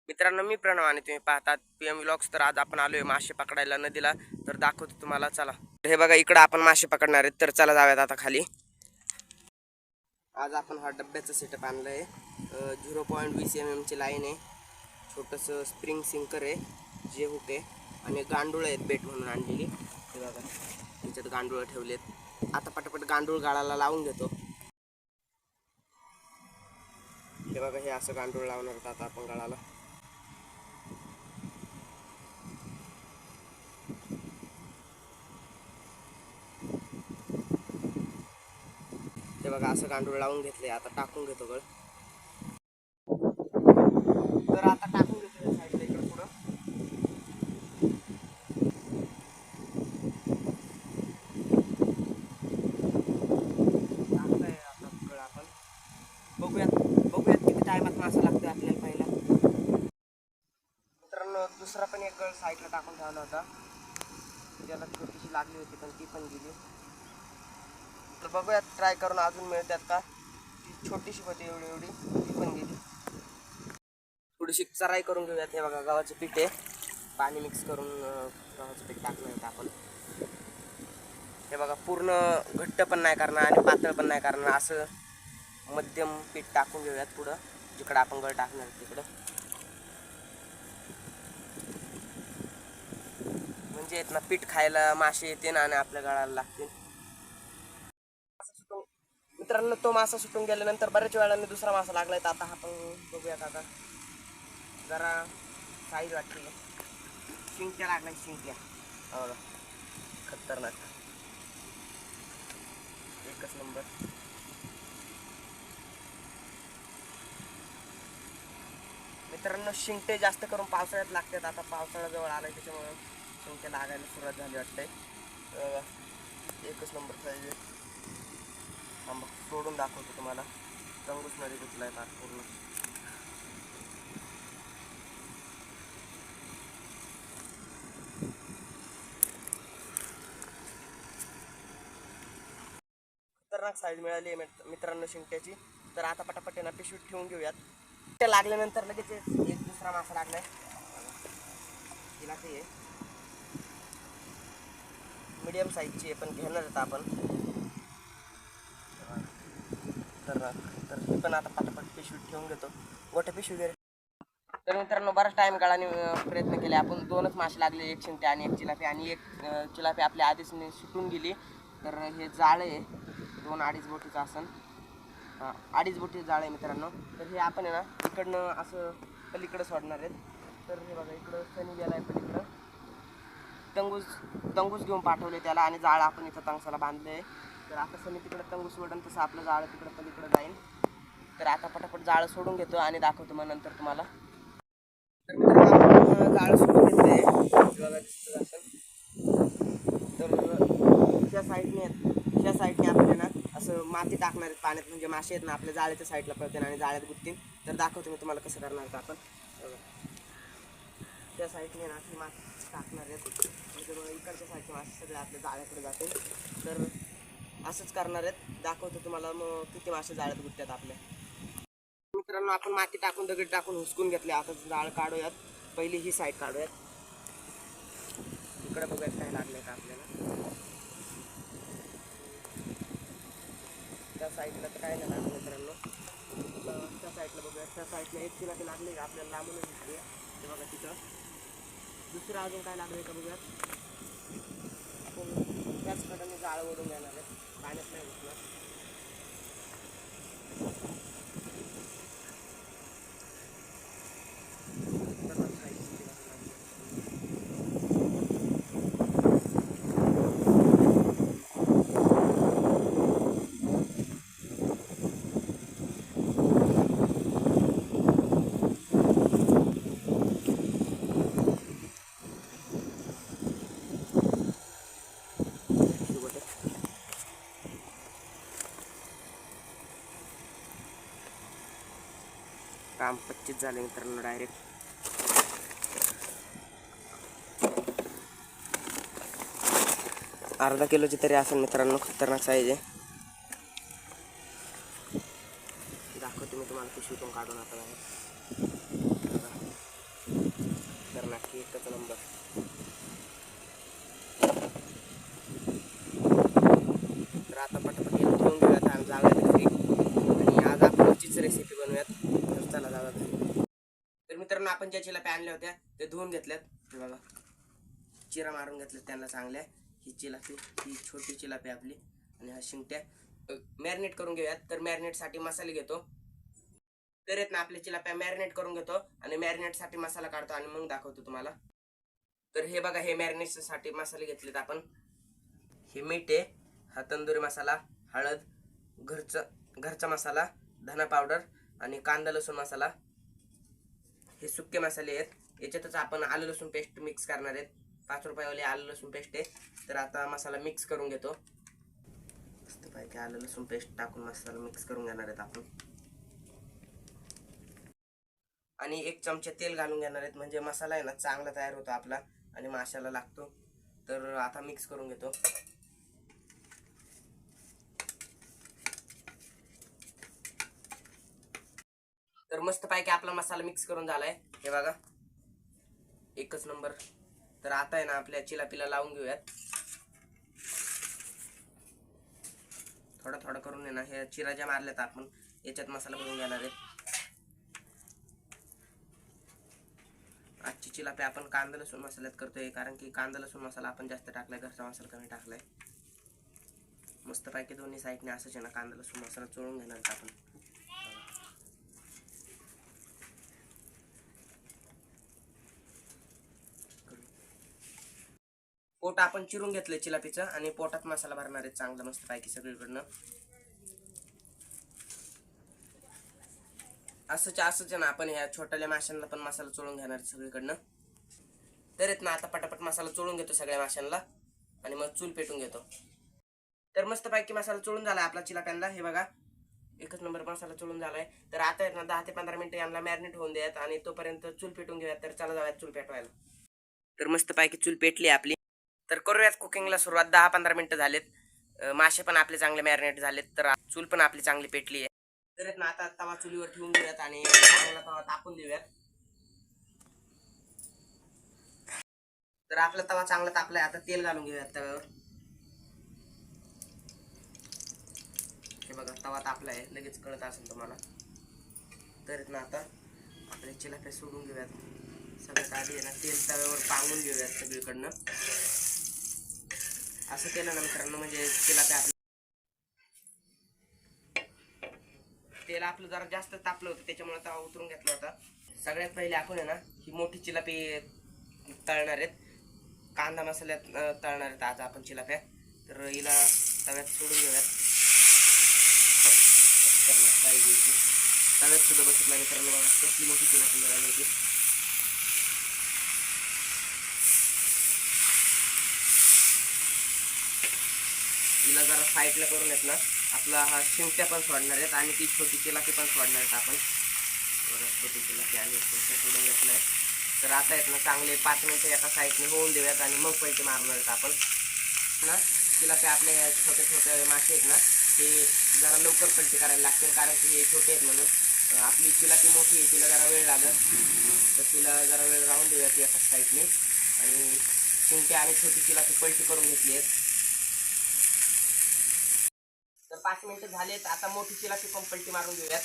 मित्रांनो, मी प्रणव आणि तुम्ही पाहतात PM व्लॉग्स. तर आज आपण आलोय मासे पकडायला नदीला. तर दाखवतो तुम्हाला, चला. हे बघा, इकडं आपण मासे पकडणार आहेत. तर चला जाऊयात आता खाली. आज आपण हा डब्याचं सेटअप आणलंय. 0.20 mm ची लाईन आहे, छोटंसं स्प्रिंग सिंकर आहे, जे हुक आहे, आणि गांडूळ आहेत बेट म्हणून आणलेली. हे बघा, त्याच्यात गांडूळ ठेवलेत. आता पटापट गांडूळ गाळाला लावून घेतो. हे बघा, हे असं गांडूळ लावणार होतं आता आपण गाळाला. हे बघा, असं गांडूळ लावून घेतले. आता टाकून घेतो गळ. तर आता टाकून घेतो साईडला इकडं पुढं. टाकलंय आता गळ आपण. बघूयात बघूयात किती टायमात मासा लागतोय आपल्याला पहिला. मित्रांनो, दुसरा पण एक गळ साईडला टाकून ठेवला होता. त्याला छोटीशी लागली होती पण ती पण गेली. तर बघूयात ट्राय करून अजून मिळतात का. ती छोटीशी होती एवढी एवढी, ती पण गेली. थोडीशी चराई करून घेऊयात. हे बघा, गव्हाचं पीठ आहे, पाणी मिक्स करून गव्हाचं पीठ टाकलं होतं आपण. हे बघा, पूर्ण घट्ट पण नाही करणार आणि पातळ पण नाही करणार, असं मध्यम पीठ टाकून घेऊयात पुढं, जिकडं आपण गळ टाकणार तिकडं. म्हणजे येत ना, पीठ खायला मासे येते ना आणि आपल्या गळाला लागतील. मित्रांनो, तो मासा सुटून गेल्यानंतर बऱ्याच वेळाने दुसरा मासा लागलाय. तर आता हा पण बघूयात. आता जरा साईज वाटते, शिंक्या लागलाय, शिंक्या. हो, खतरनाक, एकच नंबर. मित्रांनो, शिंगटे जास्त करून पावसाळ्यात लागतात. आता पावसाळा जवळ आलाय, त्याच्यामुळे शिंगटे लागायला सुरुवात झाली वाटतंय. एकच नंबर पाहिजे. थांबा, सोडून दाखवतो तुम्हाला. तंगूस नदी घेतलाय फार पूर्ण. खतरनाक साईज मिळाली मित्रांनो शिंगट्याची. तर आता पटापट ना पिशवीत ठेवून घेऊयात. ते लागल्यानंतर लगेच एक दुसरा मासा लागलाय. तिला ते आहे, मीडियम साईजची आहे, पण घेणार आहेत आपण. तर ती पण आता पटापट पिशवीत ठेवून घेतो. गोठ्या पिशवी घे. तर मित्रांनो, बराच टाईम काळाने प्रयत्न केले आपण. दोनच मासे लागले, एक शिंगटे आणि एक चिलापी. आणि एक चिलापी आपल्या आधीच सुटून गेली. तर हे जाळं आहे, 2-2.5 बोटीचं असन. 2.5 बोटी जाळं आहे मित्रांनो. तर हे आपण आहे ना इकडनं असं पलीकडं सोडणार आहेत. तर हे बघा, इकडं सनी गेला आहे पलीकडं. तंगूस घेऊन पाठवले त्याला, आणि जाळं आपण इथं तंगसाला बांधले आहे. तर आता सनी तिकडं तंगूस सोडून तसं आपलं जाळं तिकडं पलीकडं जाईल. तर आता पटापट जाळं सोडून घेतो आणि दाखवतो मग नंतर तुम्हाला. तर मित्रांनो, जाळं सोडून घेतलं आहे, बघा दिसतं असेल. तर त्या साईडने आपल्याला ना असं माती टाकणार आहेत पाण्यात, म्हणजे मासे आहेत ना आपल्या जाळ्याच्या साईडला पडतील आणि जाळ्यात गुंततील. तर दाखवतो मी तुम्हाला कसं करणार का आपण. त्या साईडने ना अशी माती टाकणार आहेत, म्हणजे इकडच्या साईडचे मासे सगळे आपल्या जाळ्याकडे जातील. तर असंच करणार आहेत, दाखवतो तुम्हाला मग किती मासे जाळ्यात गुंततात आपल्या. मित्रांनो, आपण माती टाकून दगड टाकून हुसकून घेतले. आता जाळ काढूयात. पहिली ही साईड काढूयात. इकडे बघूयात काय लागले का आपल्याला. त्या साईडला तर काय नाही लागलं मित्रांनो. त्या साईडला बघूयात. त्या साईडला एक चिलापी लागली का आपल्याला लांबूनच दिसते. ते बघा तिथं. दुसरं अजून काय लागलं का बघूयात. आपण त्याच कडाने जाळं ओढून येणार आहे, पाण्यात नाही घुसणार. काम 25 झाले मित्रांनो डायरेक्ट. अर्धा किलोची तरी असेल मित्रांनो, खतरनाक साईज आहे. दाखवतो मी तुम्हाला पिशवीतून काढून आता. मित्रांनो आपण ज्या चिलाप्या आणल्या होत्या ते धुवून घेतल्यात. हे बघा चिरा मारून घेतल्यात त्यांना चांगल्या. ही चिलापी, ही छोटी चिलापी आपली आणि हा शिंगट्या मॅरिनेट करून घेऊयात. तर मॅरिनेटसाठी मसाले घेतो. तर येत ना आपल्या चिलाप्या मॅरिनेट करून घेतो आणि मॅरिनेटसाठी मसाला काढतो आणि मग दाखवतो तुम्हाला. तर हे बघा हे मॅरिनेटसाठी मसाले घेतलेत आपण. हे मीठ आहे, हा तंदुरी मसाला, हळद, घरचा मसाला, धना पावडर आणि कांदा लसूण मसाला. हे सुके मसाले आहेत. याच्यातच आपण आलं लसूण पेस्ट मिक्स करणार आहेत. 5 रुपयावाली आलं लसूण पेस्ट आहे. तर आता मसाला मिक्स करून घेतो. मस्तपैकी आलं लसूण पेस्ट टाकून मसाला मिक्स करून घेणार आहेत आपण. आणि 1 चमचा तेल घालून घेणार आहेत, म्हणजे मसाला आहे ना चांगला तयार होतो आपला आणि माशाला लागतो. तर आता मिक्स करून घेतो. तर मस्तपैकी आपला मसाला मिक्स करून झालाय. हे बघा एकच नंबर. तर आता आहे ना आपल्या चिलापीला लावून घेऊयात. थोडा थोडा करून आहे ना हे चिरा ज्या मारल्यात आपण याच्यात मसाला भरून घेणार आहे. आजची चिलापी आपण कांदा लसूण मसाल्यात करतोय, कारण की कांदा लसूण मसाला आपण जास्त टाकलाय, घरचा मसाला कमी टाकलाय. मस्तपैकी दोन्ही साईडने असंच आहे ना कांदा लसूण मसाला चोळून घेणार आपण. पोट आपण चिरून घेतलंय चिलापीचं आणि पोटात मसाला भरणार आहे चांगला मस्तपैकी सगळीकडनं. असंच आहे ना आपण ह्या छोट्याल्या माशांना पण मसाला चोळून घेणार सगळीकडनं. तर येत ना आता पटापट मसाला चोळून घेतो सगळ्या माशांना आणि मग चूल पेटून घेतो. तर मस्तपैकी मसाला चोळून झाला आपला चिलाप्यांना. हे बघा एकच नंबर मसाला चोळून झालाय. तर आता येत ना 10 ते 15 मिनिटं यांना मॅरिनेट होऊन द्यात आणि तोपर्यंत चूल पेटून घेऊयात. तर चला जाऊयात चूल पेटवायला. तर मस्तपैकी चूल पेटली आपली. तर करूयात कुकिंगला सुरुवात. 10-15 मिनिटं झालेत. मासे पण आपले चांगले मॅरिनेट झालेत. तर चूल पण आपली चांगली पेटली आहे. तर ना आता तवा चुलीवर ठेवून देऊयात आणि चांगला तवा तापून देऊयात. तर आपला तवा चांगला तापलाय. आता तेल घालून घेऊयात तव्यावर. हे बघा तवा तापलाय, लगेच कळत असेल तुम्हाला. तर ना आता आपल्या चिलाप्या सोडून घेऊयात. सगळ्यात आधी आहे ना तेल तव्यावर पांगून घेऊयात सगळीकडनं. असं केलं ना मित्रांनो म्हणजे चिलाप्या तेल आपलं जरा जास्त तापलं होतं त्याच्यामुळे तवा उतरून घेतला होता. सगळ्यात पहिले आपण आहे ना ही मोठी चिलापी तळणार आहेत. कांदा मसाल्यात तळणार आहेत आज आपण चिलाप्या. तर हिला तव्यात सोडून घेऊयात. तव्यात सुद्धा बसत नाही मित्रांनो, बघा कसली मोठी चिलापी मिळाली होती. हिला जरा साईडला करून येत ना आपला हा शिंगट्या पण सोडणार आहेत आणि ती छोटी चिलापी पण सोडणार आहेत आपण. छोटी चिलापी आणि शिंगट्या सोडून घेतलाय. तर आता आहेत ना चांगले 5 मिनिटं एका साईडने होऊन देऊयात आणि मग पलटी मारणार आहेत आपण ना. चिलाप्या आपल्या ह्या छोटे छोटे मासे आहेत ना हे जरा लवकर पलटी करायला लागतील, कारण की हे छोटे आहेत म्हणून. आपली चिलापी मोठी आहे, तिला जरा वेळ लागेल. तर तिला जरा वेळ राहून देऊयात एका साईडने. आणि शिंगट्या आणि छोटी चिलापी पलटी करून घेतली आहेत. तर 5 मिनिटं झालेत. आता मोठी चिलापी पण पलटी मारून घेऊयात.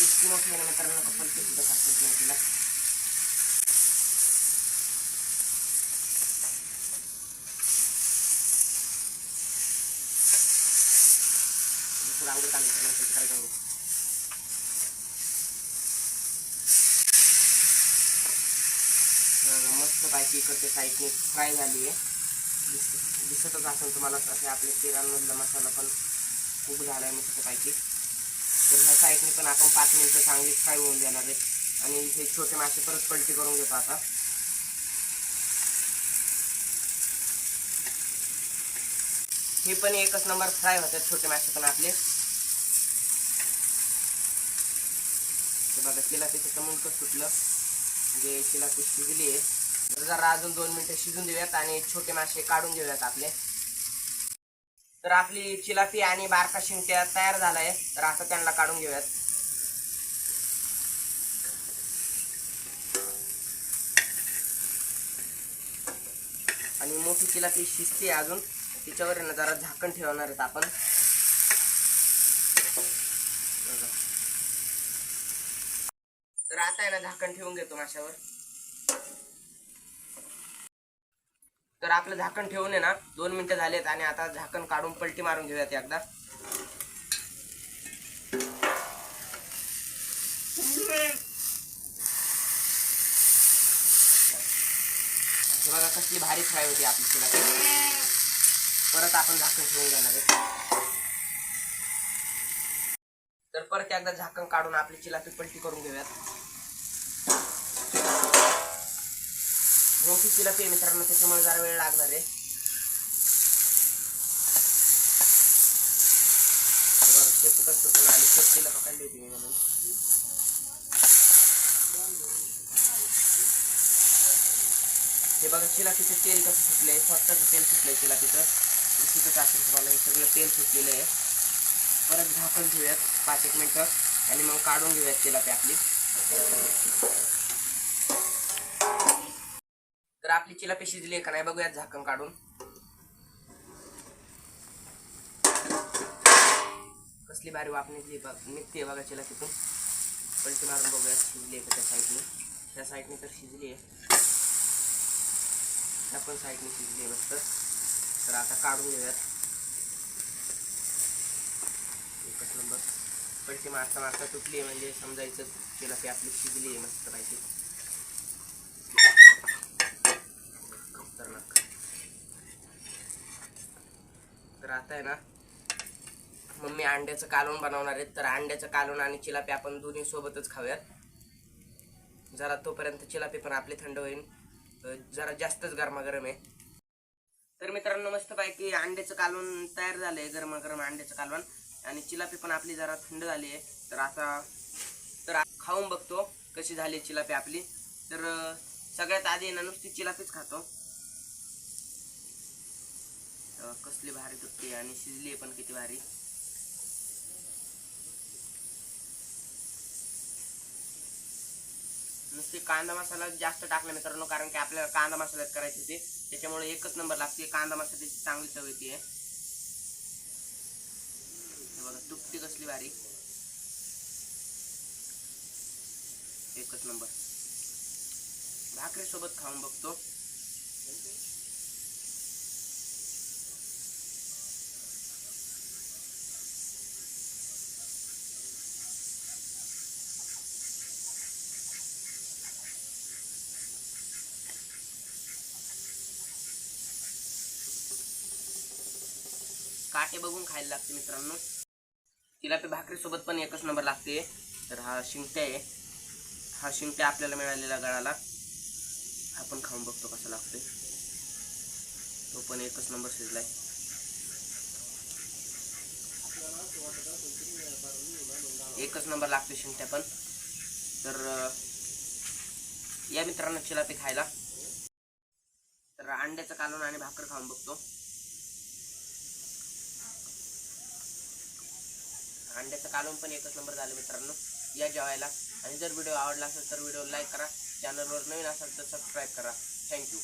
इतकी मोठी आहे ना मित्रांनो पलटी सुद्धा टाकत नाही तिला. आवडत आली काय करू. मस्त पैकी इकडचे साईडने फ्राय झाली आहे. दिसतच असेल तुम्हाला. असे आपल्या चिरांमधला मसाला पण खूप झाला आहे मस्त पैकी. तर ह्या साईडने पण आपण 5 मिनिटं चांगली फ्राय होऊन देणार आहेत. आणि हे छोटे मासे परत पलटी करून घेतो आता. हे पण एकच नंबर फ्राय होतात छोटे मासे पण आपले. बघा चिलापीचं मुंडकं सुटलं म्हणजे चिलापी शिजली आहे. जरा अजून 2 मिनिटं शिजून देऊयात आणि छोटे मासे काढून घेऊयात आपले. तर आपली चिलापी आणि बारका शिंगट्या तयार झालाय. तर आता त्यांना काढून घेऊयात. आणि मोठी चिलापी शिजते अजून, तिच्यावर ना जरा झाकण ठेवणार आहेत आपण. आता आहे ना झाकण ठेवून घेतो माशावर. तर आपलं झाकण ठेवून आहे ना 2 मिनिटं झालेत आणि आता झाकण काढून पलटी मारून घेऊयात एकदा. हे बघा कसली भारी फ्राय होती आपली चिलापी. परत आपण झाकण ठेवून घेणार आहे. तर परत एकदा झाकण काढून आपली चिलापी पलटी करून घेऊयात. मोठी चिलापी आहे मित्रांनो, त्याच्यामुळे जरा वेळ लागणार आहे. शेपूटच तुटून आली, शेपटीला पकडली होती मी म्हणून. हे बघा चिलापीचं तेल कसं सुटलंय, स्वतःचं तेल सुटलंय चिलापीचं. तिथं टाकून तुम्हाला हे सगळं तेल सुटलेलं आहे. परत झाकण ठेवूयात 5-1 मिनिटं आणि मग काढून घेऊयात चिलापी आपली. तर आपली चिलापी शिजली आहे का नाही बघूयात झाकण काढून. कसली भारी वाफ निघते बघा चिलापीतून. पलटी मारून बघूयात शिजली आहे का त्या साईडने. त्या साईडने तर शिजली आहे, त्या पण साईडने शिजली आहे मस्त. तर आता काढून घेऊयात. एकच नंबर. पलटी मारता मारता तुटली आहे म्हणजे समजायचं चिलापी आपली शिजली आहे मस्त पाहिजे. खतरनाक. तर आता आहे ना मम्मी अंड्याचं कालवण बनवणार आहेत. तर अंड्याचं कालवण आणि चिलापी आपण दोन्ही सोबतच खाऊयात. जरा तोपर्यंत चिलापी पण आपली थंड होईल. जरा जास्तच गरमागरम आहे. तर मित्रांनो मस्तपैकी अंड्याचं कालवण तयार झालंय, गरमागरम अंड्याचं कालवण. आणि चिलापी पण आपली जरा थंड झाली आहे. तर आता खाऊन बघतो कशी झाली चिलापी आपली. तर सगळ्यात आधी ना नुसती चिलापीच खातो. कसली भारी तुटली आणि शिजली आहे पण किती भारी. नुसती कांदा मसाला जास्त टाकला मित्रांनो, कारण की आपल्याला कांदा मसाल्यात करायची होती, त्याच्यामुळे एकच नंबर लागते. कांदा मसाल्याची चांगली चव येते. बघा तुटती कसली भारी, एकच नंबर. भाकरी सोबत खाऊन बघतो. काटे बघून खायला लागते मित्रांनो. चिलापी भाकरी सोबत पण एकच नंबर लागते. तर हा शिंगट्या आहे, हा शिंगट्या आपल्याला मिळालेला गळाला. आपण खाऊन बघतो कसा लागतोय. तो पण एकच नंबर शिजलाय. एकच नंबर लागतो शिंगट्या पण. तर या मित्रांनो चिलापी खायला. तर अंड्याचं कालवण आणि भाकर खाऊन बघतो. अंड्याचं कालवण पण एकच नंबर झालं मित्रांनो. या जेवायला. आणि जर व्हिडिओ आवडला असेल तर व्हिडिओ लाईक करा. चॅनलवर नवीन असेल तर सबस्क्राईब करा. थँक्यू.